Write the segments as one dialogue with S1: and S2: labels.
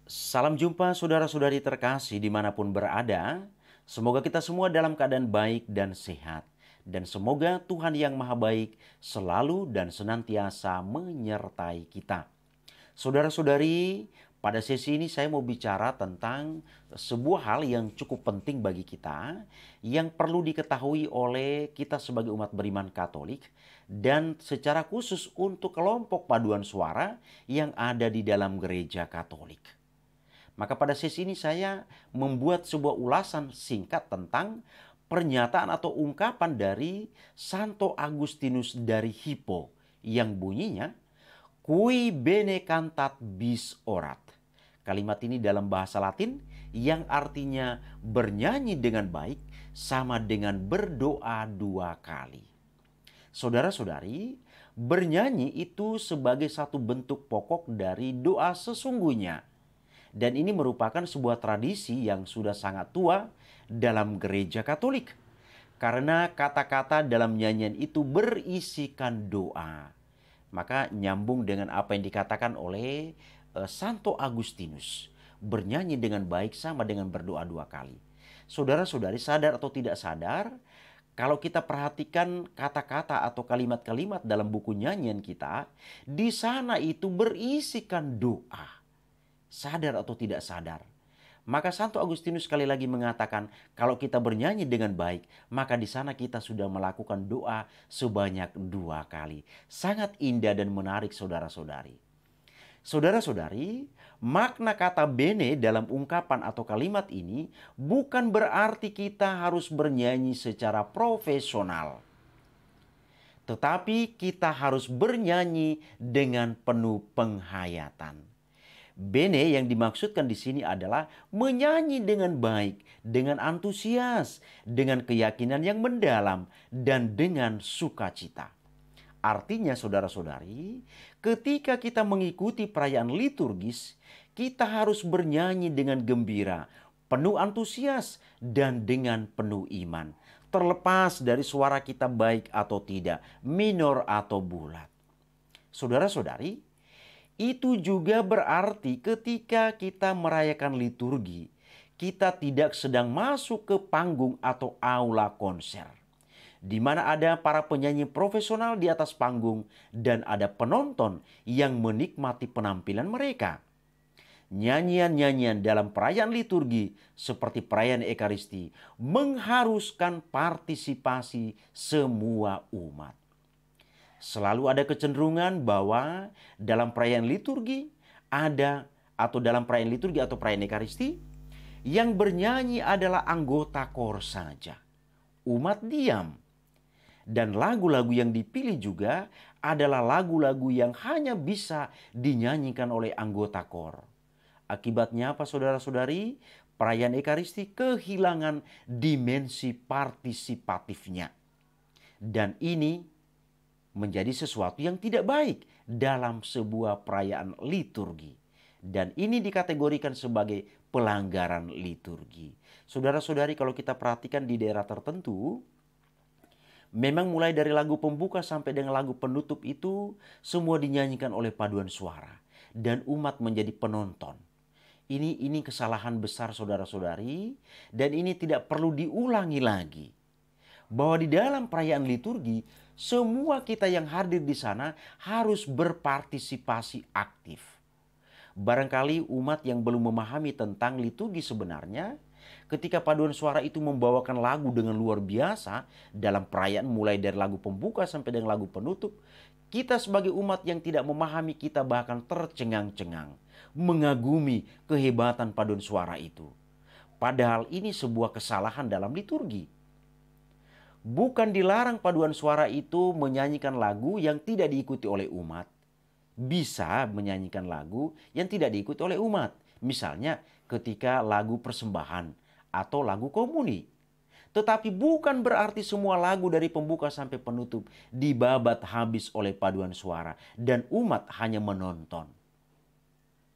S1: Salam jumpa saudara-saudari terkasih dimanapun berada. Semoga kita semua dalam keadaan baik dan sehat. Dan semoga Tuhan yang Maha Baik selalu dan senantiasa menyertai kita. Saudara-saudari, pada sesi ini saya mau bicara tentang sebuah hal yang cukup penting bagi kita, yang perlu diketahui oleh kita sebagai umat beriman Katolik, dan secara khusus untuk kelompok paduan suara yang ada di dalam gereja Katolik. Maka pada sesi ini saya membuat sebuah ulasan singkat tentang pernyataan atau ungkapan dari Santo Agustinus dari Hippo yang bunyinya Cui bene cantat bis orat. Kalimat ini dalam bahasa Latin yang artinya bernyanyi dengan baik sama dengan berdoa dua kali. Saudara-saudari, bernyanyi itu sebagai satu bentuk pokok dari doa sesungguhnya. Dan ini merupakan sebuah tradisi yang sudah sangat tua dalam gereja Katolik. Karena kata-kata dalam nyanyian itu berisikan doa. Maka nyambung dengan apa yang dikatakan oleh Santo Agustinus. Bernyanyi dengan baik sama dengan berdoa dua kali. Saudara-saudari, sadar atau tidak sadar, kalau kita perhatikan kata-kata atau kalimat-kalimat dalam buku nyanyian kita, di sana itu berisikan doa. Sadar atau tidak sadar. Maka Santo Agustinus sekali lagi mengatakan, kalau kita bernyanyi dengan baik, maka di sana kita sudah melakukan doa sebanyak dua kali. Sangat indah dan menarik saudara-saudari. Saudara-saudari, makna kata bene dalam ungkapan atau kalimat ini bukan berarti kita harus bernyanyi secara profesional. Tetapi kita harus bernyanyi dengan penuh penghayatan. Bene yang dimaksudkan di sini adalah menyanyi dengan baik, dengan antusias, dengan keyakinan yang mendalam, dan dengan sukacita. Artinya saudara-saudari, ketika kita mengikuti perayaan liturgis, kita harus bernyanyi dengan gembira, penuh antusias, dan dengan penuh iman. Terlepas dari suara kita baik atau tidak, minor atau bulat. Saudara-saudari, itu juga berarti ketika kita merayakan liturgi, kita tidak sedang masuk ke panggung atau aula konser, di mana ada para penyanyi profesional di atas panggung dan ada penonton yang menikmati penampilan mereka. Nyanyian-nyanyian dalam perayaan liturgi seperti perayaan Ekaristi mengharuskan partisipasi semua umat. Selalu ada kecenderungan bahwa dalam perayaan liturgi dalam perayaan liturgi atau perayaan Ekaristi, yang bernyanyi adalah anggota KOR saja. Umat diam. Dan lagu-lagu yang dipilih juga adalah lagu-lagu yang hanya bisa dinyanyikan oleh anggota KOR. Akibatnya apa saudara-saudari? Perayaan Ekaristi kehilangan dimensi partisipatifnya. Dan ini menjadi sesuatu yang tidak baik dalam sebuah perayaan liturgi. Dan ini dikategorikan sebagai pelanggaran liturgi. Saudara-saudari, kalau kita perhatikan di daerah tertentu, memang mulai dari lagu pembuka sampai dengan lagu penutup itu semua dinyanyikan oleh paduan suara. Dan umat menjadi penonton. Ini kesalahan besar saudara-saudari, dan ini tidak perlu diulangi lagi. Bahwa di dalam perayaan liturgi, semua kita yang hadir di sana harus berpartisipasi aktif. Barangkali umat yang belum memahami tentang liturgi sebenarnya, ketika paduan suara itu membawakan lagu dengan luar biasa dalam perayaan mulai dari lagu pembuka sampai dengan lagu penutup, kita sebagai umat yang tidak memahami, kita bahkan tercengang-cengang, mengagumi kehebatan paduan suara itu. Padahal ini sebuah kesalahan dalam liturgi. Bukan dilarang paduan suara itu menyanyikan lagu yang tidak diikuti oleh umat. Bisa menyanyikan lagu yang tidak diikuti oleh umat. Misalnya ketika lagu persembahan atau lagu komuni. Tetapi bukan berarti semua lagu dari pembuka sampai penutup dibabat habis oleh paduan suara dan umat hanya menonton.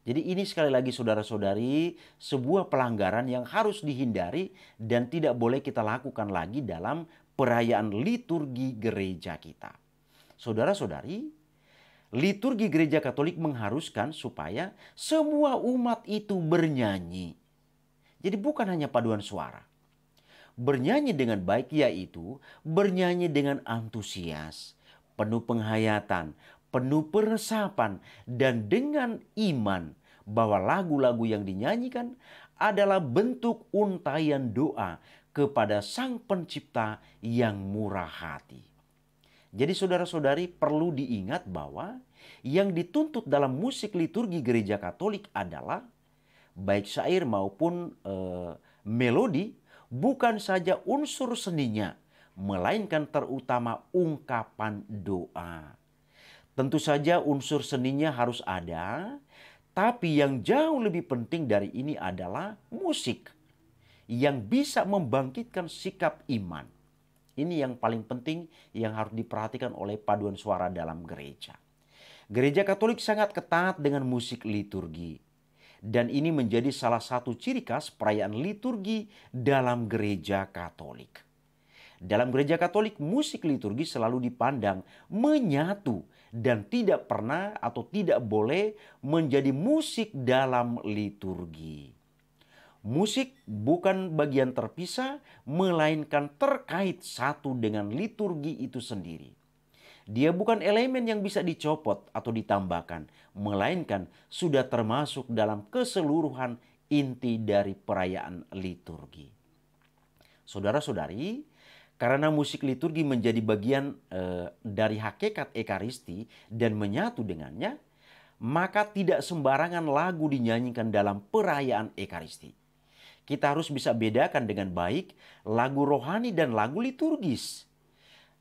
S1: Jadi ini sekali lagi saudara-saudari, sebuah pelanggaran yang harus dihindari dan tidak boleh kita lakukan lagi dalam perayaan liturgi gereja kita. Saudara-saudari, Liturgi gereja Katolik mengharuskan supaya semua umat itu bernyanyi. Jadi bukan hanya paduan suara. Bernyanyi dengan baik yaitu bernyanyi dengan antusias, penuh penghayatan, penuh peresapan, dan dengan iman bahwa lagu-lagu yang dinyanyikan adalah bentuk untaian doa kepada Sang Pencipta yang murah hati. Jadi saudara-saudari perlu diingat bahwa yang dituntut dalam musik liturgi gereja Katolik adalah baik syair maupun melodi bukan saja unsur seninya, melainkan terutama ungkapan doa. Tentu saja unsur seninya harus ada, tapi yang jauh lebih penting dari ini adalah musik yang bisa membangkitkan sikap iman. Ini yang paling penting yang harus diperhatikan oleh paduan suara dalam gereja. Gereja Katolik sangat ketat dengan musik liturgi. Dan ini menjadi salah satu ciri khas perayaan liturgi dalam gereja Katolik. Dalam gereja Katolik, musik liturgi selalu dipandang menyatu dan tidak pernah atau tidak boleh menjadi musik dalam liturgi. Musik bukan bagian terpisah, melainkan terkait satu dengan liturgi itu sendiri. Dia bukan elemen yang bisa dicopot atau ditambahkan, melainkan sudah termasuk dalam keseluruhan inti dari perayaan liturgi. Saudara-saudari, karena musik liturgi menjadi bagian dari hakikat Ekaristi dan menyatu dengannya, maka tidak sembarangan lagu dinyanyikan dalam perayaan Ekaristi. Kita harus bisa bedakan dengan baik lagu rohani dan lagu liturgis.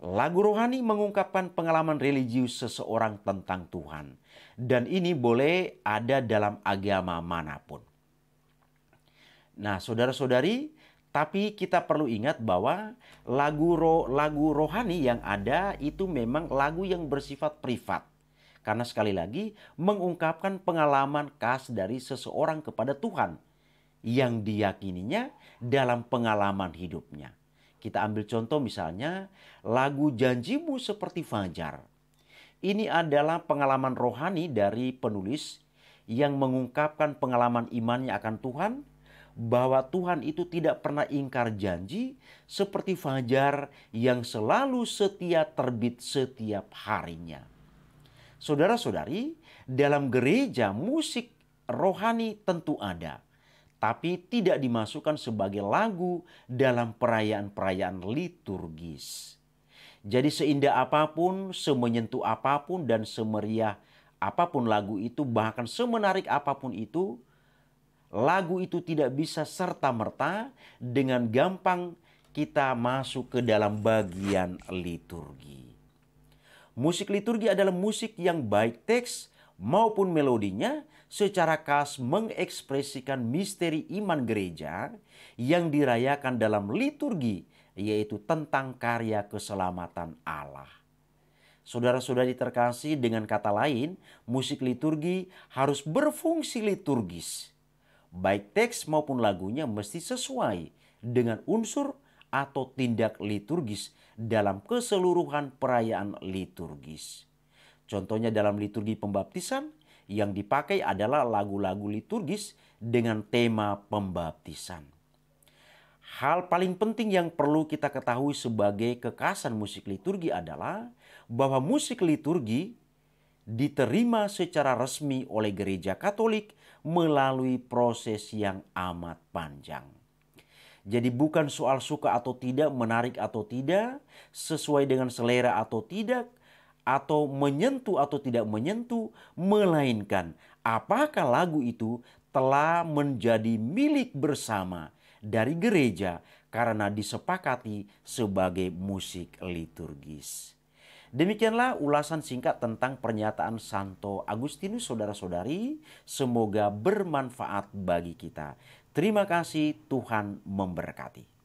S1: Lagu rohani mengungkapkan pengalaman religius seseorang tentang Tuhan. Dan ini boleh ada dalam agama manapun. Nah, saudara-saudari, tapi kita perlu ingat bahwa lagu rohani yang ada itu memang lagu yang bersifat privat. Karena sekali lagi mengungkapkan pengalaman khas dari seseorang kepada Tuhan yang diyakininya dalam pengalaman hidupnya. Kita ambil contoh misalnya lagu Janjimu Seperti Fajar. Ini adalah pengalaman rohani dari penulis yang mengungkapkan pengalaman imannya akan Tuhan, bahwa Tuhan itu tidak pernah ingkar janji seperti fajar yang selalu setia terbit setiap harinya. Saudara-saudari, dalam gereja musik rohani tentu ada, tapi tidak dimasukkan sebagai lagu dalam perayaan-perayaan liturgis. Jadi seindah apapun, semenyentuh apapun, dan semeriah apapun lagu itu, bahkan semenarik apapun itu, lagu itu tidak bisa serta-merta dengan gampang kita masuk ke dalam bagian liturgi. Musik liturgi adalah musik yang baik teks maupun melodinya secara khas mengekspresikan misteri iman gereja yang dirayakan dalam liturgi, yaitu tentang karya keselamatan Allah. Saudara-saudari terkasih, dengan kata lain, musik liturgi harus berfungsi liturgis. Baik teks maupun lagunya mesti sesuai dengan unsur atau tindak liturgis dalam keseluruhan perayaan liturgis. Contohnya dalam liturgi pembaptisan, yang dipakai adalah lagu-lagu liturgis dengan tema pembaptisan. Hal paling penting yang perlu kita ketahui sebagai kekhasan musik liturgi adalah bahwa musik liturgi diterima secara resmi oleh gereja Katolik melalui proses yang amat panjang. Jadi bukan soal suka atau tidak, menarik atau tidak, sesuai dengan selera atau tidak, atau menyentuh atau tidak menyentuh, melainkan apakah lagu itu telah menjadi milik bersama dari gereja karena disepakati sebagai musik liturgis. Demikianlah ulasan singkat tentang pernyataan Santo Agustinus, saudara-saudari. Semoga bermanfaat bagi kita. Terima kasih, Tuhan memberkati.